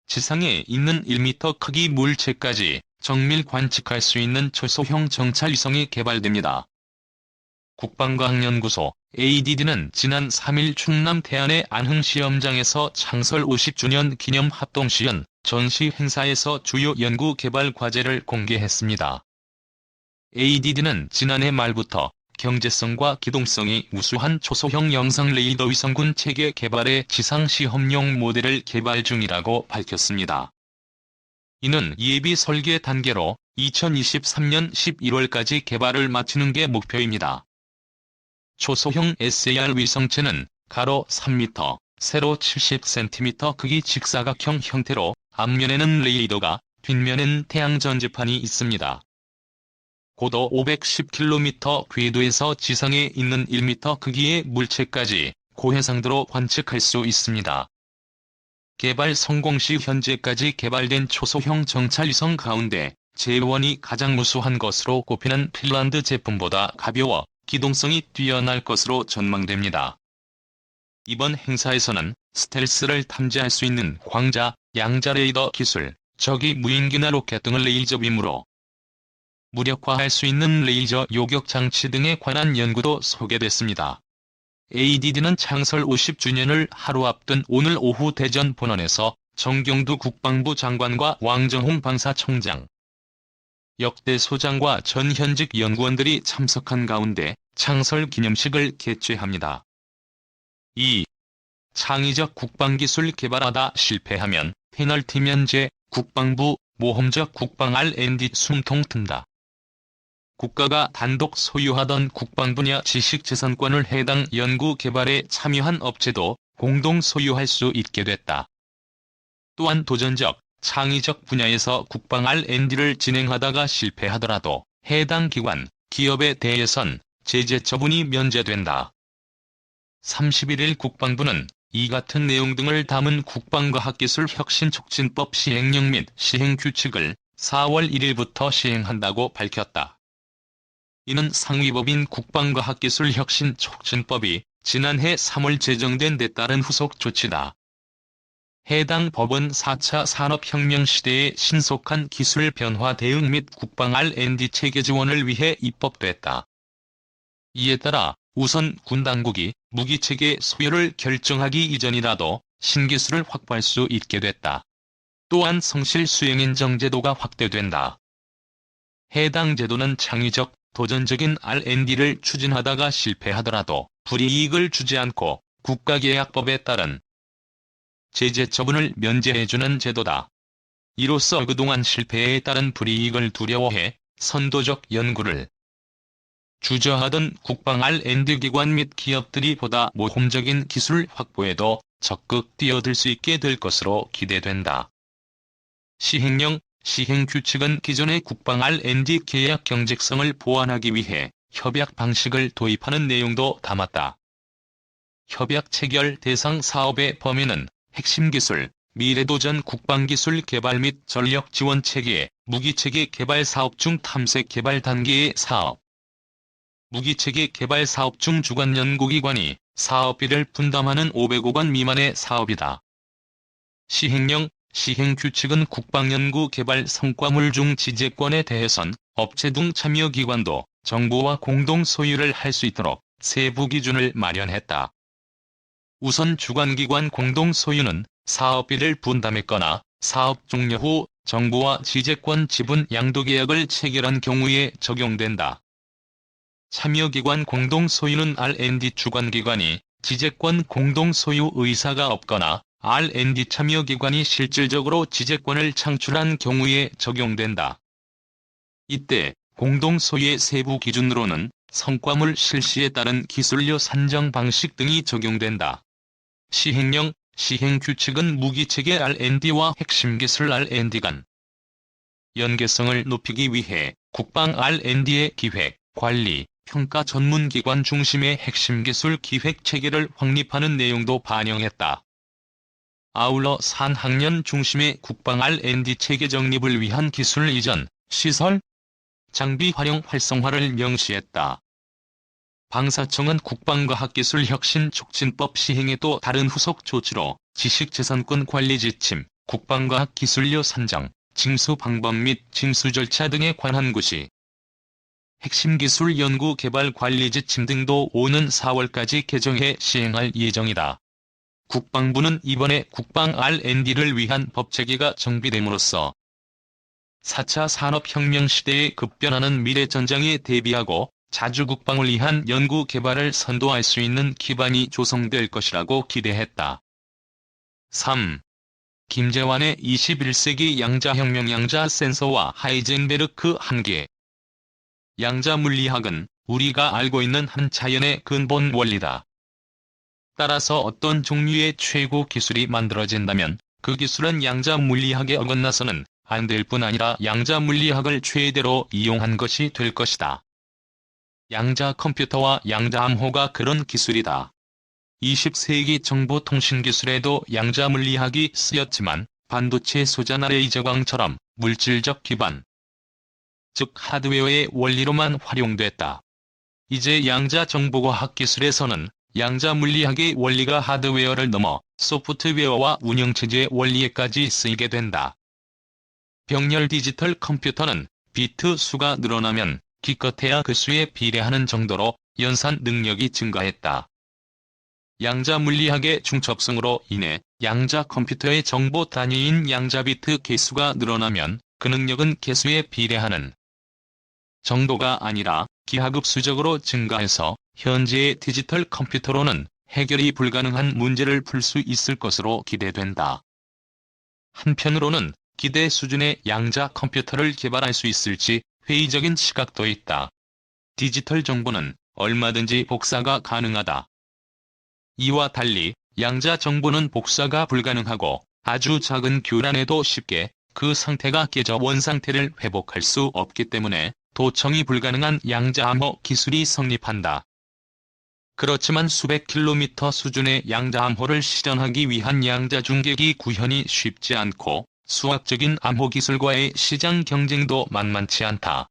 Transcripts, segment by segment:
지상에 있는 1m 크기 물체까지 정밀 관측할 수 있는 초소형 정찰위성이 개발됩니다. 국방과학연구소 ADD는 지난 3일 충남 태안의 안흥시험장에서 창설 50주년 기념 합동시연 전시 행사에서 주요 연구 개발 과제를 공개했습니다. ADD는 지난해 말부터 경제성과 기동성이 우수한 초소형 영상 레이더 위성군 체계 개발의 지상 시험용 모델을 개발 중이라고 밝혔습니다. 이는 예비 설계 단계로 2023년 11월까지 개발을 마치는 게 목표입니다. 초소형 SAR 위성체는 가로 3m, 세로 70cm 크기 직사각형 형태로 앞면에는 레이더가, 뒷면엔 태양 전지판이 있습니다. 고도 510km 궤도에서 지상에 있는 1m 크기의 물체까지 고해상도로 관측할 수 있습니다. 개발 성공 시 현재까지 개발된 초소형 정찰위성 가운데 제1이 가장 우수한 것으로 꼽히는 핀란드 제품보다 가벼워 기동성이 뛰어날 것으로 전망됩니다. 이번 행사에서는 스텔스를 탐지할 수 있는 광자, 양자 레이더 기술, 적이 무인기나 로켓 등을 레이저빔으로 무력화할 수 있는 레이저 요격 장치 등에 관한 연구도 소개됐습니다. ADD는 창설 50주년을 하루 앞둔 오늘 오후 대전 본원에서 정경두 국방부 장관과 왕정홍 방사청장, 역대 소장과 전 현직 연구원들이 참석한 가운데 창설 기념식을 개최합니다. 2. 창의적 국방기술 개발하다 실패하면 페널티 면제, 국방부 모험적 국방 R&D 숨통 튼다. 국가가 단독 소유하던 국방 분야 지식재산권을 해당 연구 개발에 참여한 업체도 공동 소유할 수 있게 됐다. 또한 도전적, 창의적 분야에서 국방 R&D를 진행하다가 실패하더라도 해당 기관, 기업에 대해선 제재 처분이 면제된다. 31일 국방부는 이 같은 내용 등을 담은 국방과학기술혁신촉진법 시행령 및 시행규칙을 4월 1일부터 시행한다고 밝혔다. 이는 상위법인 국방과학기술혁신촉진법이 지난해 3월 제정된 데 따른 후속 조치다. 해당 법은 4차 산업혁명 시대의 신속한 기술 변화 대응 및 국방 R&D 체계 지원을 위해 입법됐다. 이에 따라 우선 군 당국이 무기체계 소유를 결정하기 이전이라도 신기술을 확보할 수 있게 됐다. 또한 성실 수행인정 제도가 확대된다. 해당 제도는 창의적, 도전적인 R&D를 추진하다가 실패하더라도 불이익을 주지 않고 국가계약법에 따른 제재 처분을 면제해주는 제도다. 이로써 그동안 실패에 따른 불이익을 두려워해 선도적 연구를 주저하던 국방 R&D 기관 및 기업들이 보다 모험적인 기술 확보에도 적극 뛰어들 수 있게 될 것으로 기대된다. 시행령, 시행규칙은 기존의 국방 R&D 계약 경직성을 보완하기 위해 협약 방식을 도입하는 내용도 담았다. 협약 체결 대상 사업의 범위는 핵심 기술, 미래도전 국방기술 개발 및 전력 지원 체계, 무기체계 개발 사업 중 탐색 개발 단계의 사업, 무기체계 개발 사업 중 주관 연구기관이 사업비를 분담하는 500억 원 미만의 사업이다. 시행령, 시행규칙은 국방연구개발 성과물 중 지재권에 대해선 업체 등 참여기관도 정부와 공동 소유를 할 수 있도록 세부 기준을 마련했다. 우선 주관기관 공동 소유는 사업비를 분담했거나 사업 종료 후 정부와 지재권 지분 양도계약을 체결한 경우에 적용된다. 참여기관 공동 소유는 R&D 주관기관이 지재권 공동 소유 의사가 없거나 R&D 참여기관이 실질적으로 지재권을 창출한 경우에 적용된다. 이때 공동 소유의 세부 기준으로는 성과물 실시에 따른 기술료 산정 방식 등이 적용된다. 시행령, 시행규칙은 무기체계 R&D와 핵심 기술 R&D 간 연계성을 높이기 위해 국방 R&D의 기획, 관리, 평가 전문기관 중심의 핵심 기술 기획체계를 확립하는 내용도 반영했다. 아울러 산학년 중심의 국방 R&D 체계 정립을 위한 기술 이전, 시설, 장비 활용 활성화를 명시했다. 방사청은 국방과학기술혁신촉진법 시행에 또 다른 후속 조치로 지식재산권 관리 지침, 국방과학기술료 산정, 징수 방법 및 징수 절차 등에 관한 고시. 핵심 기술 연구 개발 관리 지침 등도 오는 4월까지 개정해 시행할 예정이다. 국방부는 이번에 국방 R&D를 위한 법체계가 정비됨으로써 4차 산업혁명 시대에 급변하는 미래 전장에 대비하고 자주 국방을 위한 연구 개발을 선도할 수 있는 기반이 조성될 것이라고 기대했다. 3. 김재환의 21세기 양자혁명 양자 센서와 하이젠베르크 한계. 양자 물리학은 우리가 알고 있는 한 자연의 근본 원리다. 따라서 어떤 종류의 최고 기술이 만들어진다면 그 기술은 양자 물리학에 어긋나서는 안 될 뿐 아니라 양자 물리학을 최대로 이용한 것이 될 것이다. 양자 컴퓨터와 양자 암호가 그런 기술이다. 20세기 정보통신기술에도 양자 물리학이 쓰였지만 반도체 소자나 레이저광처럼 물질적 기반, 즉 하드웨어의 원리로만 활용됐다. 이제 양자 정보과학 기술에서는 양자 물리학의 원리가 하드웨어를 넘어 소프트웨어와 운영체제의 원리에까지 쓰이게 된다. 병렬 디지털 컴퓨터는 비트 수가 늘어나면 기껏해야 그 수에 비례하는 정도로 연산 능력이 증가했다. 양자 물리학의 중첩성으로 인해 양자 컴퓨터의 정보 단위인 양자 비트 개수가 늘어나면 그 능력은 개수에 비례하는 정도가 아니라 기하급수적으로 증가해서 현재의 디지털 컴퓨터로는 해결이 불가능한 문제를 풀 수 있을 것으로 기대된다. 한편으로는 기대 수준의 양자 컴퓨터를 개발할 수 있을지 회의적인 시각도 있다. 디지털 정보는 얼마든지 복사가 가능하다. 이와 달리 양자 정보는 복사가 불가능하고 아주 작은 교란에도 쉽게 그 상태가 깨져 원상태를 회복할 수 없기 때문에 도청이 불가능한 양자 암호 기술이 성립한다. 그렇지만 수백 킬로미터 수준의 양자 암호를 실현하기 위한 양자 중계기 구현이 쉽지 않고 수학적인 암호 기술과의 시장 경쟁도 만만치 않다.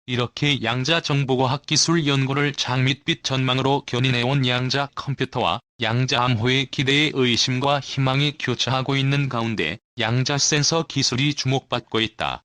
이렇게 양자 정보과학 기술 연구를 장밋빛 전망으로 견인해온 양자 컴퓨터와 양자 암호의 기대에 의심과 희망이 교차하고 있는 가운데 양자 센서 기술이 주목받고 있다.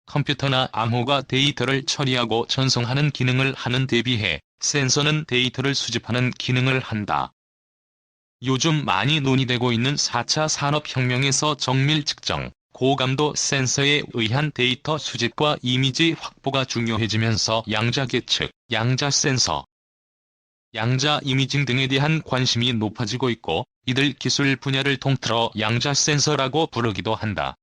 컴퓨터나 암호가 데이터를 처리하고 전송하는 기능을 하는 대비해 센서는 데이터를 수집하는 기능을 한다. 요즘 많이 논의되고 있는 4차 산업혁명에서 정밀 측정, 고감도 센서에 의한 데이터 수집과 이미지 확보가 중요해지면서 양자 계측, 양자 센서, 양자 이미징 등에 대한 관심이 높아지고 있고 이들 기술 분야를 통틀어 양자 센서라고 부르기도 한다.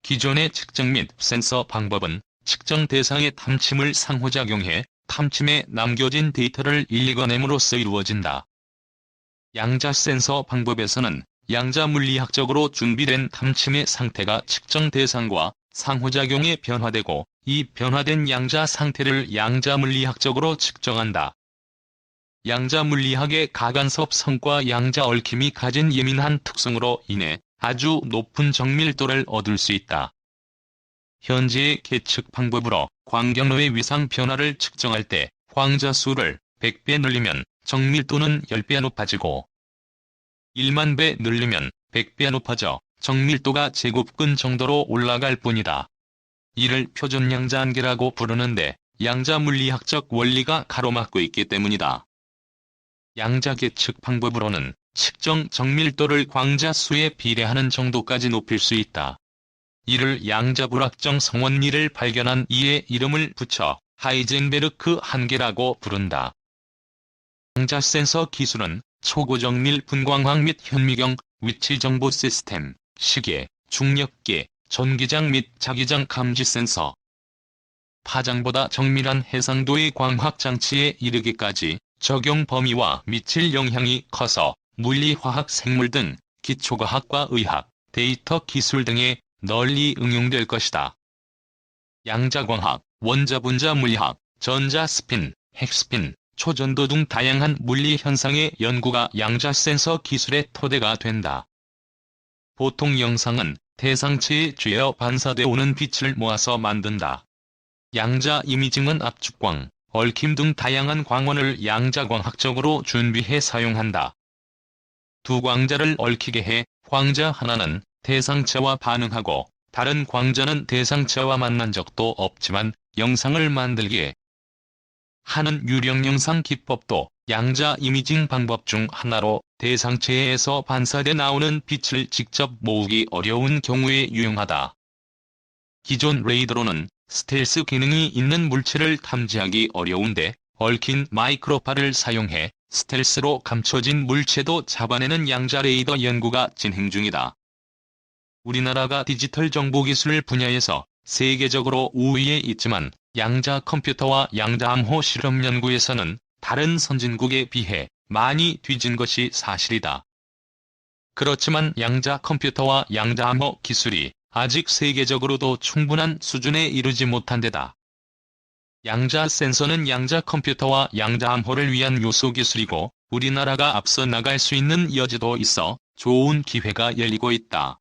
기존의 측정 및 센서 방법은 측정 대상의 탐침을 상호작용해 탐침에 남겨진 데이터를 읽어냄으로써 이루어진다. 양자 센서 방법에서는 양자 물리학적으로 준비된 탐침의 상태가 측정 대상과 상호작용에 변화되고 이 변화된 양자 상태를 양자 물리학적으로 측정한다. 양자 물리학의 가간섭 성과 양자 얽힘이 가진 예민한 특성으로 인해 아주 높은 정밀도를 얻을 수 있다. 현재의 계측 방법으로 광경로의 위상 변화를 측정할 때 황자 수를 100배 늘리면 정밀도는 10배 높아지고 1만 배 늘리면 100배 높아져 정밀도가 제곱근 정도로 올라갈 뿐이다. 이를 표준 양자 한계라고 부르는데 양자 물리학적 원리가 가로막고 있기 때문이다. 양자 계측 방법으로는 측정 정밀도를 광자 수에 비례하는 정도까지 높일 수 있다. 이를 양자 불확정 성원리를 발견한 이에 이름을 붙여 하이젠베르크 한계라고 부른다. 양자 센서 기술은 초고정밀 분광학 및 현미경, 위치정보 시스템, 시계, 중력계, 전기장 및 자기장 감지 센서, 파장보다 정밀한 해상도의 광학장치에 이르기까지 적용 범위와 미칠 영향이 커서 물리화학 생물 등 기초과학과 의학, 데이터 기술 등에 널리 응용될 것이다. 양자광학, 원자분자 물리학, 전자스핀, 핵스핀, 초전도 등 다양한 물리 현상의 연구가 양자 센서 기술의 토대가 된다. 보통 영상은 대상체에 쬐어 반사돼 오는 빛을 모아서 만든다. 양자 이미징은 압축광, 얽힘 등 다양한 광원을 양자광학적으로 준비해 사용한다. 두 광자를 얽히게 해 광자 하나는 대상체와 반응하고 다른 광자는 대상체와 만난 적도 없지만 영상을 만들기에 하는 유령 영상 기법도 양자 이미징 방법 중 하나로 대상체에서 반사돼 나오는 빛을 직접 모으기 어려운 경우에 유용하다. 기존 레이더로는 스텔스 기능이 있는 물체를 탐지하기 어려운데 얽힌 마이크로파를 사용해 스텔스로 감춰진 물체도 잡아내는 양자 레이더 연구가 진행 중이다. 우리나라가 디지털 정보기술 분야에서 세계적으로 우위에 있지만 양자 컴퓨터와 양자 암호 실험 연구에서는 다른 선진국에 비해 많이 뒤진 것이 사실이다. 그렇지만 양자 컴퓨터와 양자 암호 기술이 아직 세계적으로도 충분한 수준에 이르지 못한 데다. 양자 센서는 양자 컴퓨터와 양자 암호를 위한 요소 기술이고 우리나라가 앞서 나갈 수 있는 여지도 있어 좋은 기회가 열리고 있다.